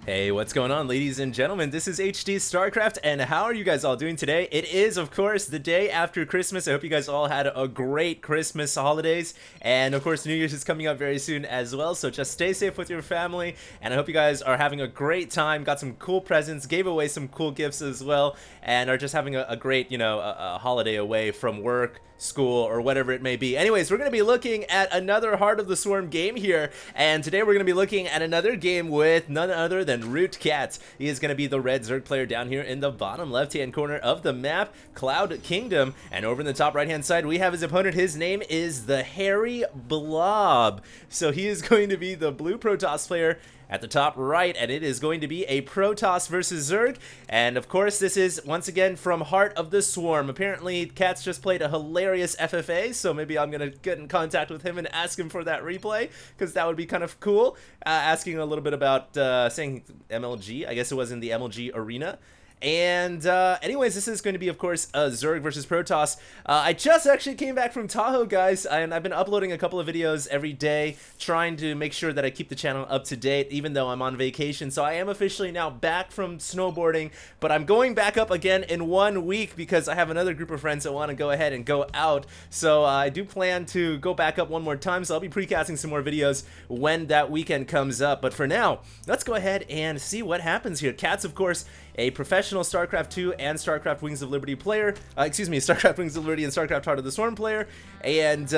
Hey, what's going on, ladies and gentlemen? This is HD StarCraft, and how are you guys all doing today? It is, of course, the day after Christmas. I hope you guys all had a great Christmas holidays, and of course, New Year's is coming up very soon as well, so just stay safe with your family, and I hope you guys are having a great time, got some cool presents, gave away some cool gifts as well, and are just having a great, a holiday away from work, school, or whatever it may be. Anyways, we're going to be looking at another Heart of the Swarm game here, and today we're going to be looking at another game with none other than Root.Catz. He is going to be the red Zerg player down here in the bottom left-hand corner of the map, Cloud Kingdom, and over in the top right-hand side, we have his opponent. His name is the HairyBlob. So he is going to be the blue Protoss player at the top right, and it is going to be a Protoss versus Zerg. And of course, this is once again from Heart of the Swarm. Apparently, Catz just played a hilarious FFA, so maybe I'm gonna get in contact with him and ask him for that replay, because that would be kind of cool. Asking a little bit about saying MLG. I guess it was in the MLG arena. And anyways, this is going to be, of course, a Zerg versus Protoss. I just actually came back from Tahoe, guys, and I've been uploading a couple of videos every day, trying to make sure that I keep the channel up to date, even though I'm on vacation. So I am officially now back from snowboarding, but I'm going back up again in 1 week because I have another group of friends that want to go ahead and go out. So I do plan to go back up one more time, so I'll be precasting some more videos when that weekend comes up. But for now, let's go ahead and see what happens here. Catz, of course, a professional StarCraft 2 and StarCraft Wings of Liberty player, StarCraft Wings of Liberty and StarCraft Heart of the Swarm player, and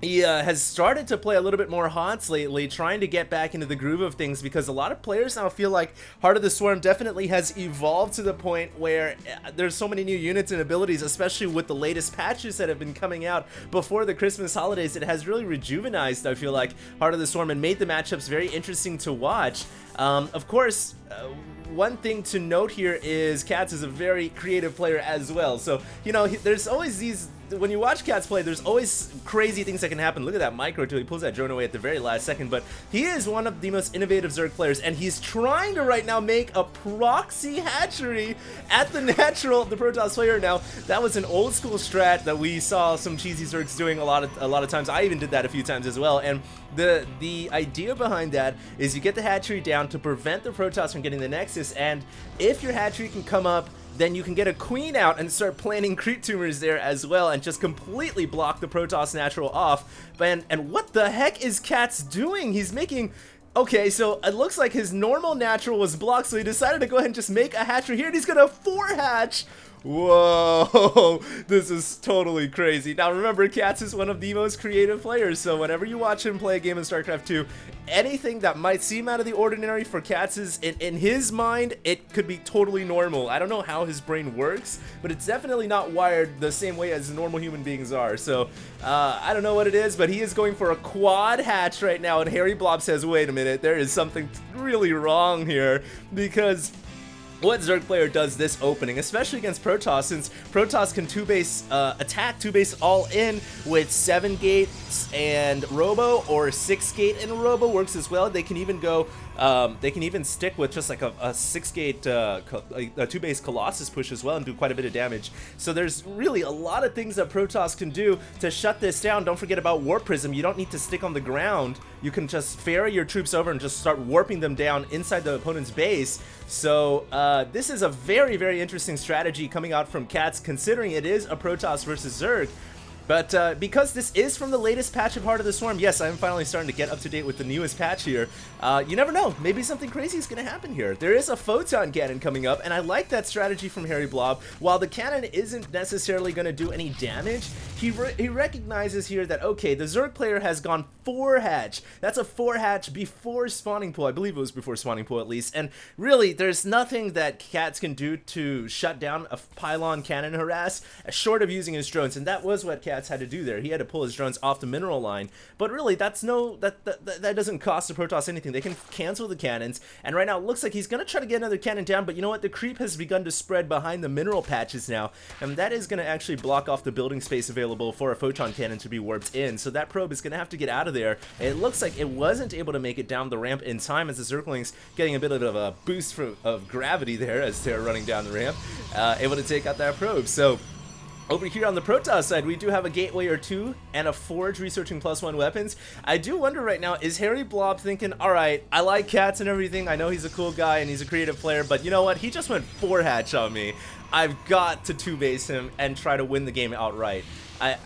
he has started to play a little bit more HOTS lately, trying to get back into the groove of things, because a lot of players now feel like Heart of the Swarm definitely has evolved to the point where there's so many new units and abilities, especially with the latest patches that have been coming out before the Christmas holidays. It has really rejuvenized, I feel like, Heart of the Swarm and made the matchups very interesting to watch. Of course, one thing to note here is Catz is a very creative player as well. So, there's always these, when you watch Catz play, there's always crazy things that can happen. Look at that micro too. He pulls that drone away at the very last second, but he is one of the most innovative Zerg players, and he's trying to right now make a proxy hatchery at the natural, the Protoss player. Now, that was an old school strat that we saw some cheesy Zergs doing a lot of times. I even did that a few times as well, and the idea behind that is you get the hatchery down to prevent the Protoss from getting the Nexus, and if your hatchery can come up, then you can get a queen out and start planting creep tumors there as well, and just completely block the Protoss natural off. And what the heck is Catz doing? He's making... Okay, so it looks like his normal natural was blocked, so he decided to go ahead and just make a hatchery here, and he's gonna 4-hatch. Whoa, this is totally crazy. Now remember, Catz is one of the most creative players, so whenever you watch him play a game in StarCraft 2, anything that might seem out of the ordinary for Catz is, in his mind, it could be totally normal. I don't know how his brain works, but it's definitely not wired the same way as normal human beings are. So, I don't know what it is, but he is going for a quad hatch right now, and HairyBlob says, wait a minute, there is something really wrong here, because what Zerg player does this opening, especially against Protoss, since Protoss can 2-base attack, 2-base all in with 7 gates and Robo, or 6 gate and Robo works as well. They can even go, they can even stick with just like a 6-gate, a 2-base Colossus push as well and do quite a bit of damage. So there's really a lot of things that Protoss can do to shut this down. Don't forget about Warp Prism. You don't need to stick on the ground. You can just ferry your troops over and just start warping them down inside the opponent's base. So this is a very, very interesting strategy coming out from Catz, considering it is a Protoss versus Zerg. But because this is from the latest patch of Heart of the Swarm, yes, I'm finally starting to get up to date with the newest patch here. You never know, maybe something crazy is going to happen here. There is a photon cannon coming up, and I like that strategy from HairyBlob. While the cannon isn't necessarily going to do any damage, he recognizes here that, okay, the Zerg player has gone 4-hatch. That's a 4-hatch before spawning pool. I believe it was before spawning pool at least. And really, there's nothing that Catz can do to shut down a pylon cannon harass, short of using his drones, and that was what Catz had to do there. He had to pull his drones off the mineral line, but really that doesn't cost the Protoss anything. They can cancel the cannons, and right now it looks like he's gonna try to get another cannon down, but you know what, the creep has begun to spread behind the mineral patches now, and that is gonna actually block off the building space available for a photon cannon to be warped in. So that probe is gonna have to get out of there. It looks like it wasn't able to make it down the ramp in time, as the Zerglings getting a bit of a boost of gravity there as they're running down the ramp, able to take out that probe. So Over here on the Protoss side, we do have a Gateway or two and a Forge researching +1 weapons. I do wonder right now, is HairyBlob thinking, alright, I like Catz and everything, I know he's a cool guy and he's a creative player, but you know what, he just went 4-hatch on me. I've got to 2-base him and try to win the game outright.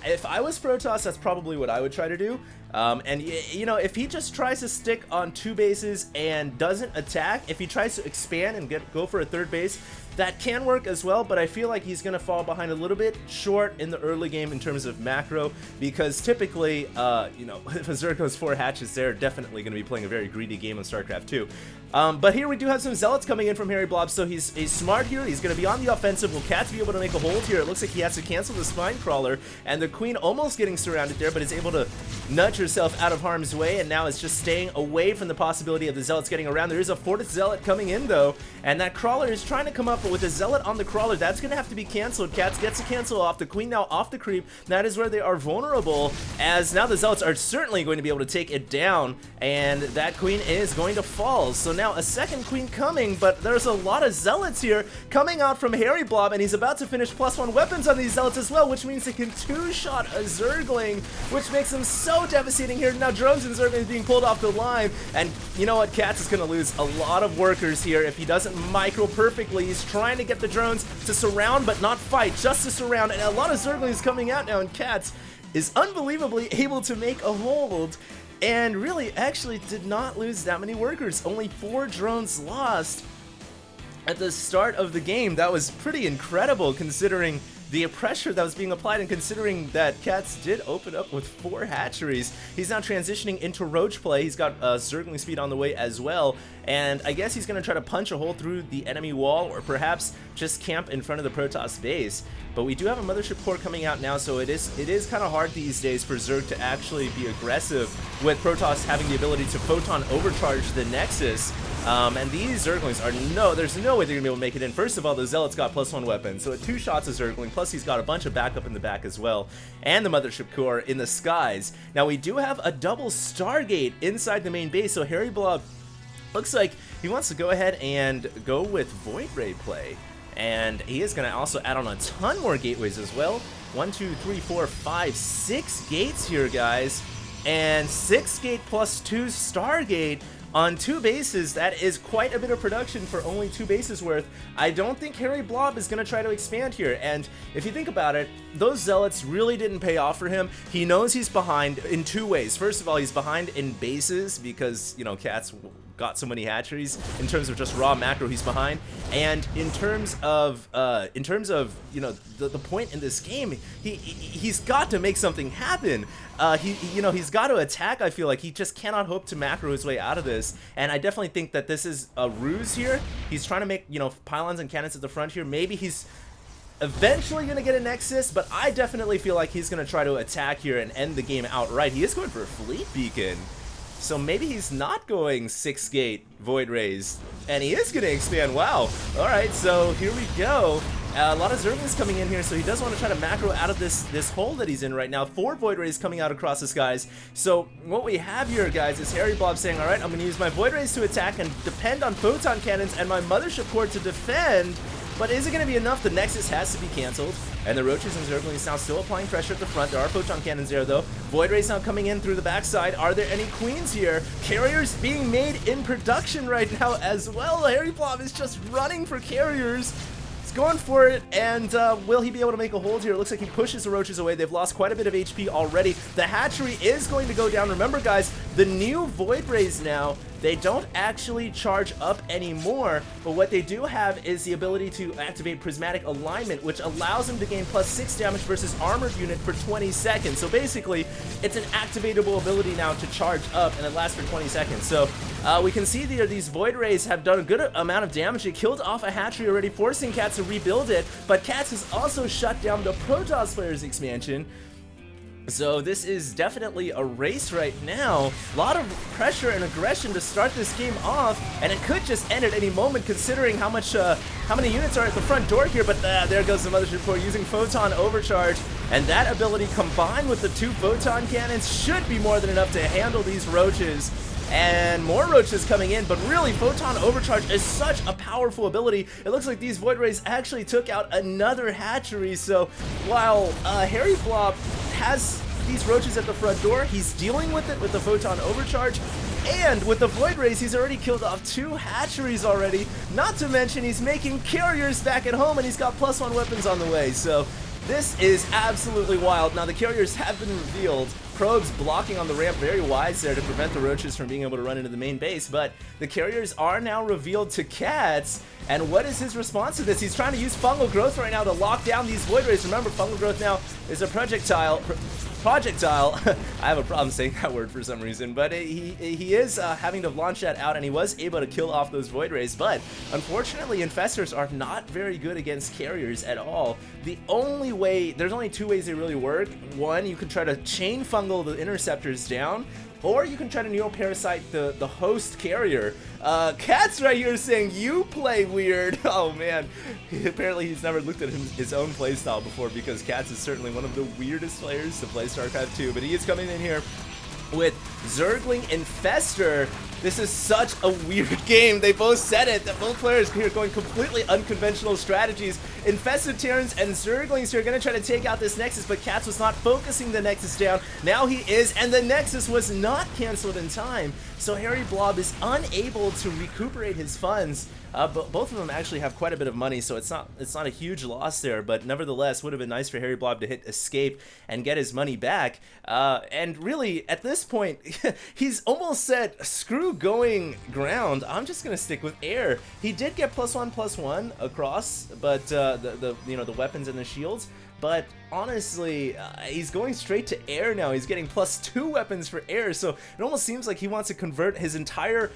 If I was Protoss, that's probably what I would try to do. And you know, if he just tries to stick on 2 bases and doesn't attack, if he tries to expand and go for a 3rd base, that can work as well, but I feel like he's going to fall behind a little bit short in the early game in terms of macro, because typically, you know, if a Zerg goes 4 hatches, they're definitely going to be playing a very greedy game on StarCraft 2. But here we do have some Zealots coming in from HairyBlob, so he's smart here. He's going to be on the offensive. Will Catz be able to make a hold here? It looks like he has to cancel the Spine Crawler, and the Queen almost getting surrounded there, but is able to nudge herself out of harm's way, and now is just staying away from the possibility of the Zealots getting around. There is a 4th Zealot coming in, though, and that Crawler is trying to come up, but with the Zealot on the Crawler, that's going to have to be canceled. Catz gets a cancel off. The Queen now off the creep. That is where they are vulnerable, as now the Zealots are certainly going to be able to take it down, and that Queen is going to fall. So now a second Queen coming, but there's a lot of Zealots here coming out from HairyBlob, and he's about to finish +1 weapons on these Zealots as well, which means he can 2-shot a Zergling, which makes him so devastating here. Now drones and Zerglings being pulled off the line, and you know what, Catz is going to lose a lot of workers here if he doesn't micro perfectly. He's trying to get the drones to surround but not fight, just to surround, and a lot of Zerglings coming out now, and Catz is unbelievably able to make a hold, and really actually did not lose that many workers. Only 4 drones lost at the start of the game. That was pretty incredible considering the pressure that was being applied, and considering that Catz did open up with 4 hatcheries. He's now transitioning into roach play. He's got Zergling speed on the way as well, and I guess he's going to try to punch a hole through the enemy wall, or perhaps just camp in front of the Protoss base. But we do have a Mothership Core coming out now, so it is kind of hard these days for Zerg to actually be aggressive, with Protoss having the ability to photon overcharge the Nexus. And these Zerglings are there's no way they're gonna be able to make it in. First of all, the Zealot's got +1 weapon, so at 2 shots of Zergling, plus he's got a bunch of backup in the back as well, and the Mothership Core in the skies. Now we do have a double Stargate inside the main base, so HairyBlob looks like he wants to go ahead and go with Void Ray play. And he is going to also add on a ton more gateways as well. 1, 2, 3, 4, 5, 6 gates here, guys. And 6 gate plus 2 Stargate on 2 bases. That is quite a bit of production for only 2 bases worth. I don't think HairyBlob is going to try to expand here. And if you think about it, those Zealots really didn't pay off for him. He knows he's behind in 2 ways. First of all, he's behind in bases because, you know, Catz got so many hatcheries. In terms of just raw macro, he's behind, and in terms of you know, the point in this game, he's got to make something happen. He's got to attack. I feel like he just cannot hope to macro his way out of this, and I definitely think that this is a ruse here. He's trying to make, you know, pylons and cannons at the front here. Maybe he's eventually going to get a Nexus, but I definitely feel like he's going to try to attack here and end the game outright. He is going for a Fleet Beacon. So maybe he's not going 6 gate Void Rays, and he is going to expand. Wow. Alright, so here we go. A lot of Zerglings coming in here, so he does want to try to macro out of this hole that he's in right now. 4 Void Rays coming out across the skies. So what we have here, guys, is HairyBlob saying, alright, I'm going to use my Void Rays to attack and depend on Photon Cannons and my Mothership Core to defend. But is it going to be enough? The Nexus has to be canceled, and the Roaches and Zerglings now still applying pressure at the front. There are Photon Cannons there, though. Void Rays now coming in through the backside. Are there any Queens here? Carriers being made in production right now as well. HairyBlob is just running for carriers. He's going for it, and will he be able to make a hold here? It looks like he pushes the Roaches away. They've lost quite a bit of HP already. The hatchery is going to go down. Remember, guys, the new Void Rays now, they don't actually charge up anymore, but what they do have is the ability to activate Prismatic Alignment, which allows them to gain +6 damage versus Armored Unit for 20 seconds. So basically, it's an activatable ability now to charge up, and it lasts for 20 seconds. So we can see there these Void Rays have done a good amount of damage. They killed off a hatchery already, forcing Catz to rebuild it, but Catz has also shut down the Protoss Players expansion. So this is definitely a race right now. A lot of pressure and aggression to start this game off, and it could just end at any moment considering how many units are at the front door here. But there goes the Mothership Core using Photon Overcharge, and that ability combined with the 2 Photon Cannons should be more than enough to handle these Roaches. and more roaches coming in, but really Photon Overcharge is such a powerful ability. It looks like these Void Rays actually took out another hatchery, so while HairyBlob has these roaches at the front door, he's dealing with it with the Photon Overcharge, and with the Void Rays, he's already killed off 2 hatcheries already, not to mention he's making carriers back at home, and he's got +1 weapons on the way, so this is absolutely wild. Now the carriers have been revealed. Probes blocking on the ramp, very wise there to prevent the roaches from being able to run into the main base, but the carriers are now revealed to Catz, and what is his response to this? He's trying to use Fungal Growth right now to lock down these Void Rays. Remember, Fungal Growth now is a projectile. I have a problem saying that word for some reason, but he is having to launch that out, and he was able to kill off those Void Rays, but unfortunately Infestors are not very good against carriers at all. The only way, there's only 2 ways they really work. One, you can try to chain fungal the interceptors down, or you can try to neoparasite the host carrier. Catz right here saying, you play weird. Oh man, apparently he's never looked at his own playstyle before, because Catz is certainly one of the weirdest players to play StarCraft 2, but he is coming in here with Zergling Infestor. This is such a weird game. They both said it, that both players here going completely unconventional strategies. Infested Terrans and Zerglings here are going to try to take out this Nexus, but Catz was not focusing the Nexus down. Now he is, and the Nexus was not canceled in time. So HairyBlob is unable to recuperate his funds. But both of them actually have quite a bit of money, so it's not a huge loss there, but nevertheless would have been nice for HairyBlob to hit escape and get his money back. And really, at this point, he's almost said, screw going ground, I'm just gonna stick with air. He did get +1/+1 across, but the weapons and the shields. But honestly, he's going straight to air now. He's getting +2 weapons for air, so it almost seems like he wants to convert his entire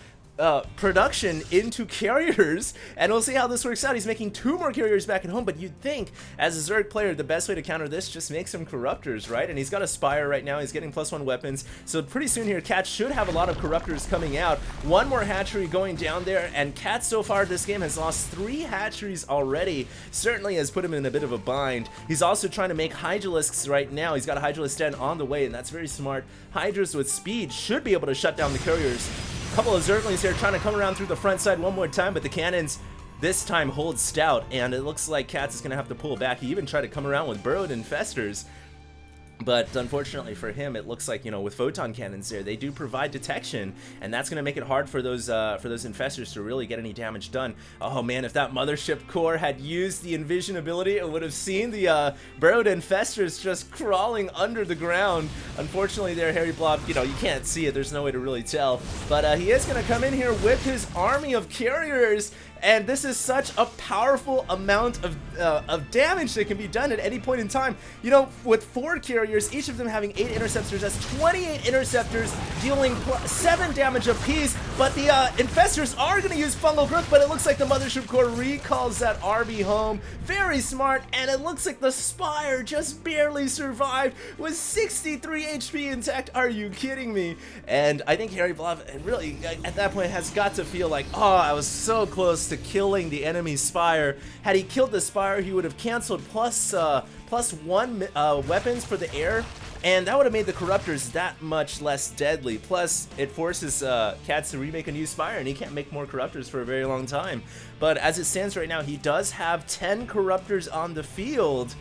production into carriers, and we'll see how this works out. He's making 2 more carriers back at home, but you'd think as a Zerg player the best way to counter this, just make some Corruptors, right? And he's got a Spire right now, he's getting +1 weapons, so pretty soon here Catz should have a lot of Corruptors coming out. 1 more hatchery going down there, and Catz so far this game has lost 3 hatcheries already. Certainly has put him in a bit of a bind. He's also trying to make Hydralisks right now. He's got a Hydralisk 10 on the way, and that's very smart. Hydras with speed should be able to shut down the carriers. Couple of Zerglings here trying to come around through the front side one more time, but the cannons this time hold stout, and it looks like Catz is going to have to pull back. He even tried to come around with Burrowed Infestors, but unfortunately for him, it looks like, with photon cannons there, they do provide detection, and that's going to make it hard for those infestors to really get any damage done. Oh man, if that Mothership Core had used the Envision ability, it would have seen the Burrowed Infestors just crawling under the ground. Unfortunately there, HairyBlob, you can't see it, there's no way to really tell, but he is going to come in here with his army of carriers, and this is such a powerful amount of damage that can be done at any point in time. With 4 carriers, each of them having 8 interceptors, that's 28 interceptors dealing 7 damage apiece, but the infestors are going to use Fungal Growth, but it looks like the Mothership Core recalls that RB home. Very smart, and it looks like the Spire just barely survived with 63 HP intact. Are you kidding me? And I think HairyBlob really, at that point, has got to feel like, oh, I was so close to killing the enemy Spire. Had he killed the Spire, he would have canceled +1 weapons for the air, and that would have made the Corruptors that much less deadly. Plus, it forces Catz to remake a new Spire, and he can't make more Corruptors for a very long time. But as it stands right now, he does have 10 Corruptors on the field,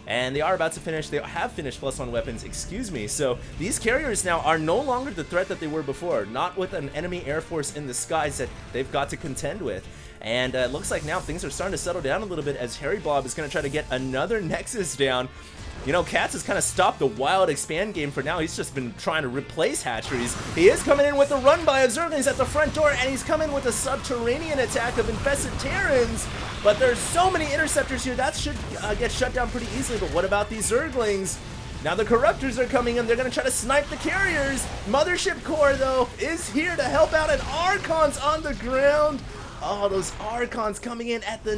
and they are about to finish. They have finished +1 weapons, excuse me. So these carriers now are no longer the threat that they were before, not with an enemy air force in the skies that they've got to contend with. And it looks like now things are starting to settle down a little bit as HairyBlob is going to try to get another Nexus down. Catz has kind of stopped the wild expand game for now. He's just been trying to replace hatcheries. He is coming in with a run by of Zerglings at the front door, and he's coming with a subterranean attack of Infested Terrans. But there's so many interceptors here, that should get shut down pretty easily. But what about these Zerglings? Now the Corruptors are coming in. They're going to try to snipe the carriers. Mothership Core, though, is here to help out, and Archon's on the ground. Oh, those Archons coming in at the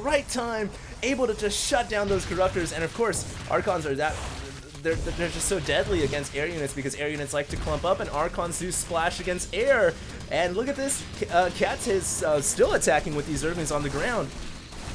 right time, able to just shut down those Corruptors. And of course, Archons are they're just so deadly against air units, because air units like to clump up, and Archons do splash against air. And look at this, Catz is still attacking with these Zerglings on the ground,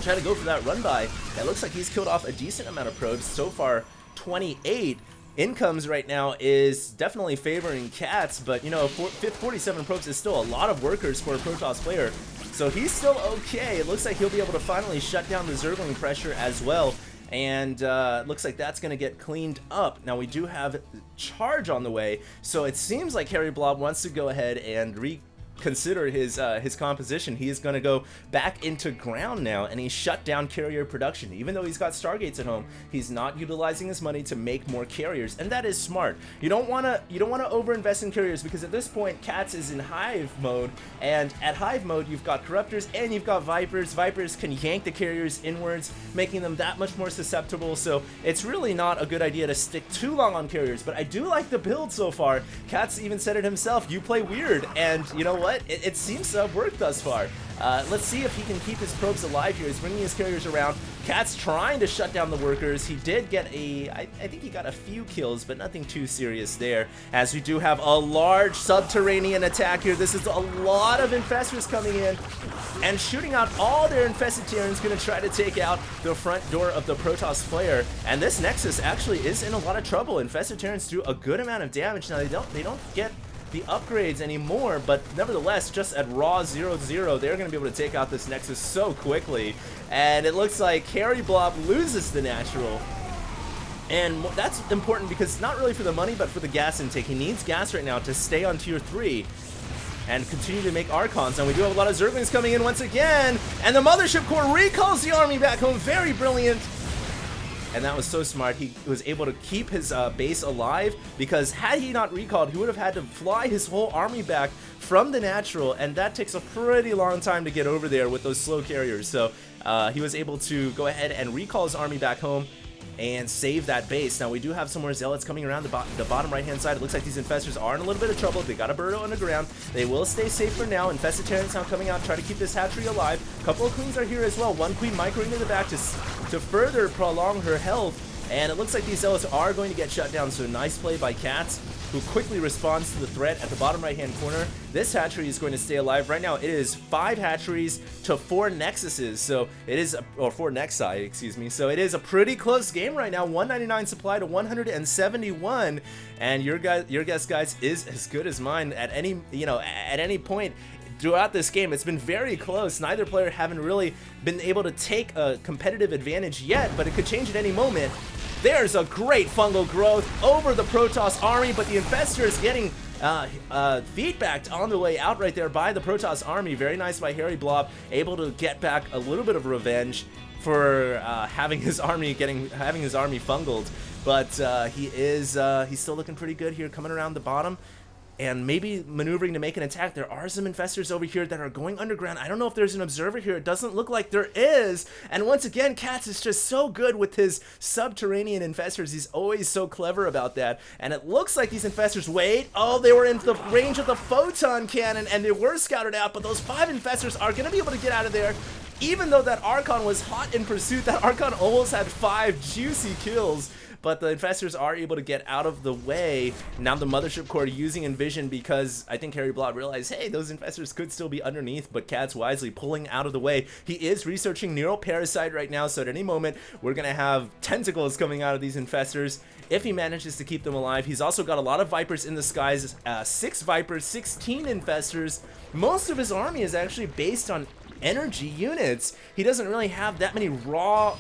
trying to go for that run by. It looks like he's killed off a decent amount of probes so far, 28. incomes right now is definitely favoring Cats, but you know, 47 probes is still a lot of workers for a Protoss player. So he's still okay. It looks like he'll be able to finally shut down the Zergling pressure as well. And looks like that's going to get cleaned up. Now we do have charge on the way, so it seems like HairyBlob wants to go ahead and reconsider his composition. He is going to go back into ground now, and he shut down carrier production. Even though he's got Stargates at home, he's not utilizing his money to make more carriers, and that is smart. You don't want to overinvest in carriers, because at this point Cats is in Hive mode, and at Hive mode you've got Corruptors and you've got Vipers. Vipers can yank the carriers inwards, making them that much more susceptible, so it's really not a good idea to stick too long on carriers. But I do like the build so far. Cats even said it himself, you play weird, and you know what? It seems to have worked thus far. Let's see if he can keep his probes alive here. He's bringing his carriers around. Cat's trying to shut down the workers. He did get I think he got a few kills, but nothing too serious there, as we do have a large subterranean attack here. This is a lot of infestors coming in and shooting out all their infested Terrans, going to try to take out the front door of the Protoss player. And this Nexus actually is in a lot of trouble. Infested Terrans do a good amount of damage. Now they don't get the upgrades anymore, but nevertheless, just at raw 0-0, they're going to be able to take out this Nexus so quickly. And it looks like HairyBlob loses the natural. And that's important because not really for the money, but for the gas intake. He needs gas right now to stay on tier 3 and continue to make Archons. And we do have a lot of Zerglings coming in once again, and the Mothership Core recalls the army back home. Very brilliant. And that was so smart. He was able to keep his base alive, because had he not recalled, he would have had to fly his whole army back from the natural, and that takes a pretty long time to get over there with those slow carriers. So he was able to go ahead and recall his army back home and save that base. Now we do have some more Zealots coming around the bottom right hand side. It looks like these infestors are in a little bit of trouble. They got a Birdo underground. They will stay safe for now. Infested Terrans now coming out, try to keep this hatchery alive. A couple of queens are here as well. One queen microing to the back to further prolong her health. And it looks like these Zealots are going to get shut down, so nice play by Cats, who quickly responds to the threat at the bottom right-hand corner. This hatchery is going to stay alive. Right now, it is 5 hatcheries to 4 nexuses, so it is, or 4 nexi, excuse me. So it is a pretty close game right now. 199 supply to 171, and your guess, guys, is as good as mine. At any point throughout this game, it's been very close. Neither player haven't really been able to take a competitive advantage yet, but it could change at any moment. There's a great fungal growth over the Protoss army, but the infestors getting feedbacked on the way out right there by the Protoss army. Very nice by HairyBlob, able to get back a little bit of revenge for having his army fungaled. But he's still looking pretty good here, coming around the bottom and maybe maneuvering to make an attack. There are some infestors over here that are going underground. I don't know if there's an observer here. It doesn't look like there is. And once again, Cats is just so good with his subterranean infestors. He's always so clever about that. And it looks like these infestors, wait, oh, they were in the range of the photon cannon and they were scouted out, but those 5 infestors are gonna be able to get out of there. Even though that Archon was hot in pursuit, that Archon almost had 5 juicy kills. But the infestors are able to get out of the way. Now the Mothership Core using Envision, because I think HairyBlob realized, hey, those infestors could still be underneath, but Cat's wisely pulling out of the way. He is researching Neural Parasite right now, so at any moment we're going to have tentacles coming out of these infestors if he manages to keep them alive. He's also got a lot of Vipers in the skies, 6 Vipers, 16 infestors. Most of his army is actually based on energy units. He doesn't really have that many raw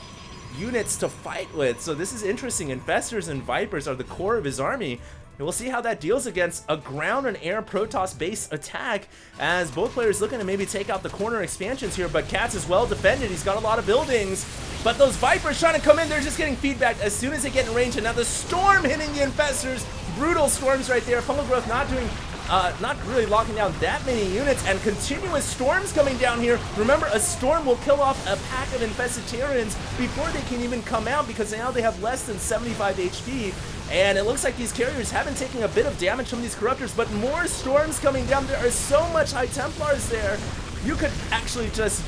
units to fight with, so this is interesting. Infestors and Vipers are the core of his army, and we'll see how that deals against a ground and air Protoss base attack, as both players looking to maybe take out the corner expansions here. But Cats is well defended. He's got a lot of buildings, but those Vipers trying to come in, they're just getting feedback as soon as they get in range. And now the storm hitting the infestors, brutal storms right there. Fungal growth not really locking down that many units, and continuous storms coming down here. Remember, a storm will kill off a pack of infested Terrans before they can even come out, because now they have less than 75 HP. And it looks like these carriers have been taking a bit of damage from these Corruptors, but more storms coming down. There are so much High Templars there. You could actually just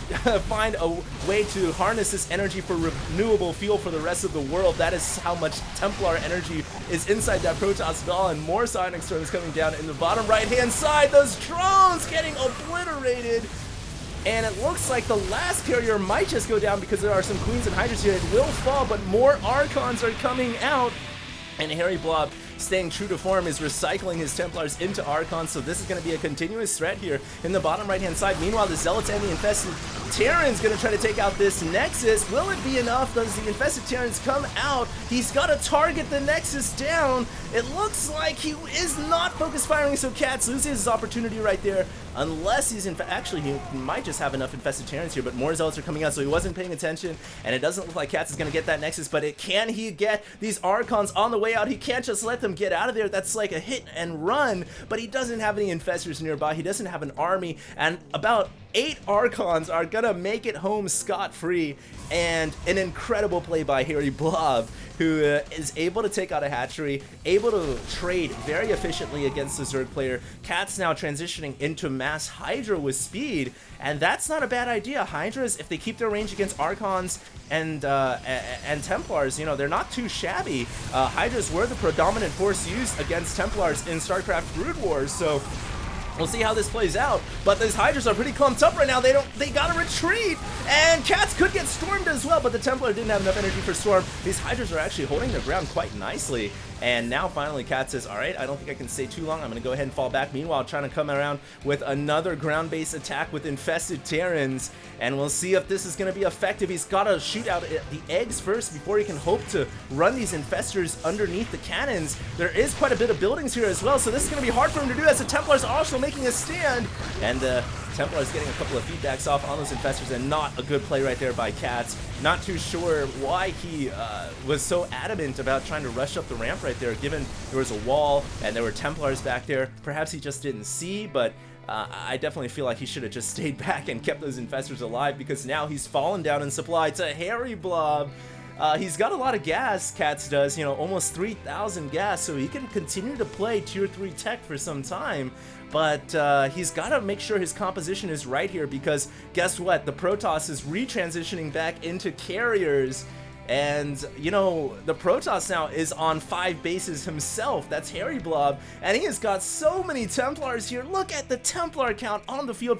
find a way to harness this energy for renewable fuel for the rest of the world. That is how much Templar energy is inside that Protoss ball, and more Psionic Storms coming down in the bottom right-hand side. Those drones getting obliterated. And it looks like the last carrier might just go down, because there are some Queens and Hydras here. It will fall, but more Archons are coming out. And HairyBlob, staying true to form, is recycling his Templars into Archons, so this is going to be a continuous threat here in the bottom right-hand side. Meanwhile, the Zealots and the Infested Terran's going to try to take out this Nexus. Will it be enough? Does the Infested Terrans come out? He's got to target the Nexus down. It looks like he is not focus firing, so HOTS loses his opportunity right there. Unless he's actually, he might just have enough Infested Terrans here, but more Zealots are coming out, so he wasn't paying attention, and it doesn't look like HOTS is going to get that Nexus, but can he get these Archons on the way out? He can't just let them get out of there. That's like a hit and run, but he doesn't have any Infestors nearby. He doesn't have an army, and about 8 Archons are gonna make it home scot-free, and an incredible play by HairyBlob, who is able to take out a hatchery, able to trade very efficiently against the Zerg player. HOTS now transitioning into mass Hydra with speed, and that's not a bad idea. Hydras, if they keep their range against Archons and Templars, you know, they're not too shabby. Hydras were the predominant force used against Templars in StarCraft Brood Wars, so we'll see how this plays out, but these Hydras are pretty clumped up right now. They gotta retreat, and HOTS could get stormed as well, but the Templar didn't have enough energy for storm. These Hydras are actually holding their ground quite nicely, and now finally HOTS says, alright, I don't think I can stay too long. I'm gonna go ahead and fall back. Meanwhile, trying to come around with another ground-based attack with Infested Terrans, and we'll see if this is gonna be effective. He's gotta shoot out the eggs first before he can hope to run these Infestors underneath the cannons. There is quite a bit of buildings here as well, so this is gonna be hard for him to do as the Templars are also making a stand, and Templars getting a couple of feedbacks off on those Infestors, and not a good play right there by HOTS. Not too sure why he was so adamant about trying to rush up the ramp right there, given there was a wall and there were Templars back there. Perhaps he just didn't see, but I definitely feel like he should have just stayed back and kept those Infestors alive, because now he's fallen down in supply to HairyBlob. He's got a lot of gas, HOTS does, you know, almost 3,000 gas, so he can continue to play tier 3 tech for some time, but he's got to make sure his composition is right here, because guess what? The Protoss is retransitioning back into carriers, and, you know, the Protoss now is on 5 bases himself. That's HairyBlob, and he has got so many Templars here. Look at the Templar count on the field.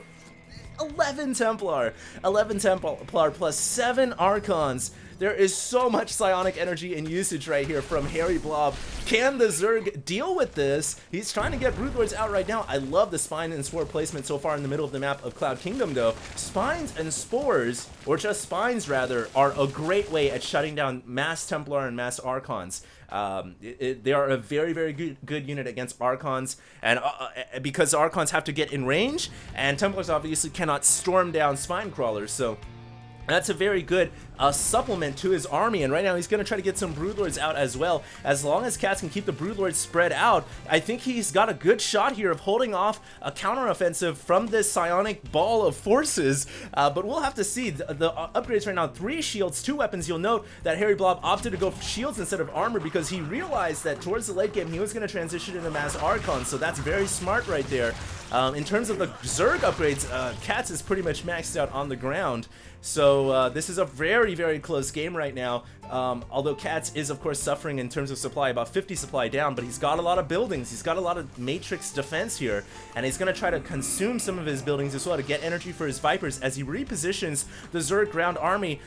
11 Templar plus 7 Archons. There is so much psionic energy and usage right here from HairyBlob. Can the Zerg deal with this? He's trying to get Broodlords out right now. I love the Spine and Spore placement so far in the middle of the map of Cloud Kingdom, though. Spines and Spores, or just Spines rather, are a great way at shutting down mass Templar and mass Archons. They are a very, very good unit against Archons, and because Archons have to get in range, and Templars obviously cannot storm down Spine Crawlers, so that's a very good supplement to his army, and right now he's going to try to get some Broodlords out as well. As long as HOTS can keep the Broodlords spread out, I think he's got a good shot here of holding off a counteroffensive from this psionic ball of forces, but we'll have to see. The upgrades right now, 3 shields, 2 weapons. You'll note that HairyBlob opted to go for shields instead of armor because he realized that towards the late game he was going to transition into mass Archons, so that's very smart right there. In terms of the Zerg upgrades, HOTS is pretty much maxed out on the ground, so this is a very, very close game right now. Although HOTS is, of course, suffering in terms of supply, about 50 supply down, but he's got a lot of buildings. He's got a lot of matrix defense here, and he's going to try to consume some of his buildings as well to get energy for his Vipers as he repositions the Zerg ground army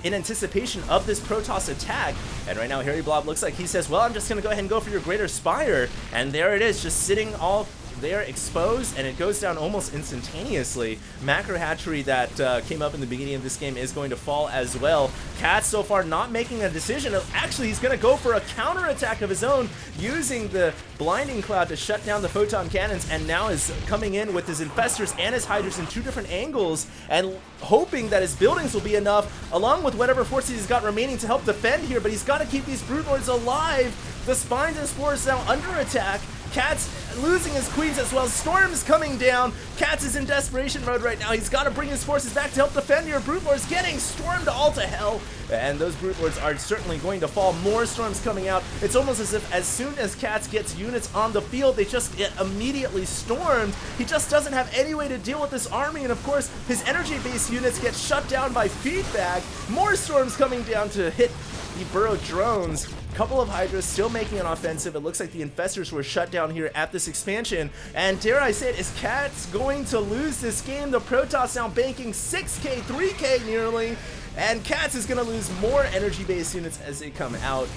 in anticipation of this Protoss attack. And right now, HairyBlob looks like he says, well, I'm just going to go ahead and go for your Greater Spire, and there it is, just sitting all there exposed, and it goes down almost instantaneously. Macro Hatchery that came up in the beginning of this game is going to fall as well. HOTS so far not making a decision of, actually he's going to go for a counter attack of his own using the Blinding Cloud to shut down the photon cannons, and now is coming in with his Infestors and his Hydras in 2 different angles and hoping that his buildings will be enough along with whatever forces he's got remaining to help defend here, but he's got to keep these Broodlords alive. The Spines and Spores now under attack. HOTS losing his queens as well. Storm's coming down. HOTS is in desperation mode right now. He's got to bring his forces back to help defend here. Broodlords getting stormed all to hell, and those Broodlords are certainly going to fall. More storms coming out. It's almost as if as soon as HOTS gets units on the field, they just get immediately stormed. He just doesn't have any way to deal with this army, and of course his energy-based units get shut down by feedback. More storms coming down to hit the burrow drones. Couple of Hydras still making an offensive. It looks like the Infestors were shut down here at this expansion. And dare I say it, is HOTS going to lose this game? The Protoss now banking 6k, 3k nearly. And HOTS is going to lose more energy-based units as they come out.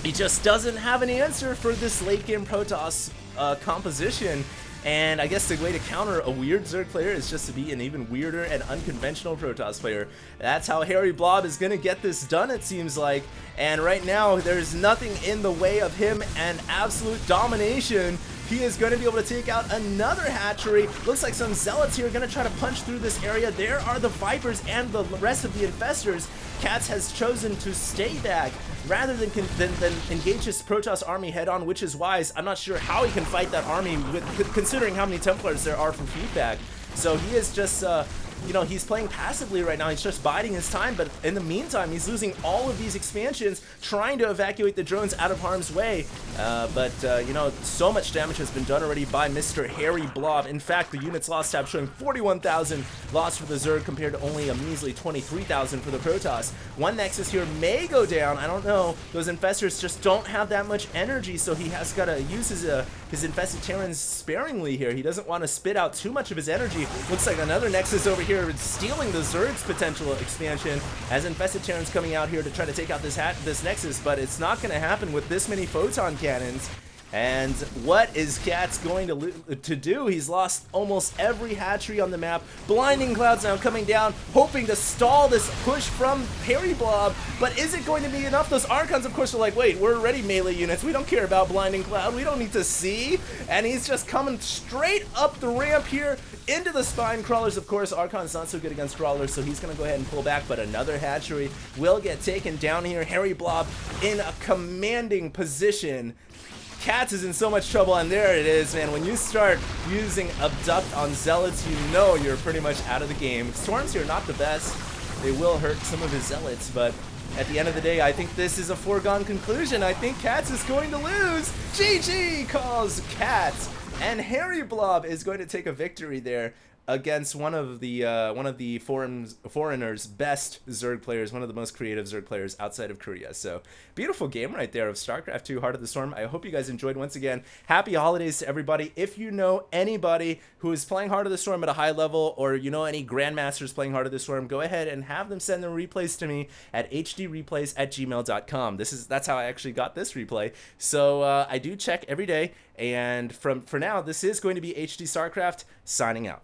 he just doesn't have an answer for this late game Protoss composition. And I guess the way to counter a weird Zerg player is just to be an even weirder and unconventional Protoss player. That's how HairyBlob is going to get this done, it seems like. And right now, there's nothing in the way of him and absolute domination. He is going to be able to take out another hatchery. Looks like some Zealots here are going to try to punch through this area. There are the Vipers and the rest of the Infestors. Catz has chosen to stay back rather than engage his Protoss army head-on, which is wise. I'm not sure how he can fight that army considering how many Templars there are from feedback. So he is just, you know, he's playing passively right now. He's just biding his time, but in the meantime, he's losing all of these expansions, trying to evacuate the drones out of harm's way. You know, so much damage has been done already by Mr. HairyBlob. In fact, the units lost tab showing 41,000 lost for the Zerg compared to only a measly 23,000 for the Protoss. One Nexus here may go down. I don't know. Those Infestors just don't have that much energy, so he has got to use his Infested Terrans sparingly here. He doesn't want to spit out too much of his energy. Looks like another Nexus over here stealing the Zerg's potential expansion as Infested Terrans coming out here to try to take out this Nexus, but it's not going to happen with this many photon cannons. And what is Catz going to do? He's lost almost every hatchery on the map. Blinding Clouds now coming down, hoping to stall this push from HairyBlob. But is it going to be enough? Those Archons, of course, are like, wait, we're already melee units. We don't care about Blinding Cloud. We don't need to see. And he's just coming straight up the ramp here into the Spine Crawlers. Of course, Archon's not so good against Crawlers, so he's going to go ahead and pull back. But another hatchery will get taken down here. HairyBlob in a commanding position. Catz is in so much trouble, and there it is, man. When you start using Abduct on Zealots, you know you're pretty much out of the game. Storms here, not the best. They will hurt some of his Zealots, but at the end of the day, I think this is a foregone conclusion. I think Catz is going to lose. GG calls Catz, and HairyBlob is going to take a victory there against one of the foreigners' best Zerg players, one of the most creative Zerg players outside of Korea. So beautiful game right there of StarCraft 2 Heart of the Storm. I hope you guys enjoyed. Once again, happy holidays to everybody. If you know anybody who is playing Heart of the Storm at a high level, or you know any grandmasters playing Heart of the Storm, go ahead and have them send their replays to me at HDreplays@gmail.com. That's how I actually got this replay. So I do check every day, and for now, this is going to be HD StarCraft signing out.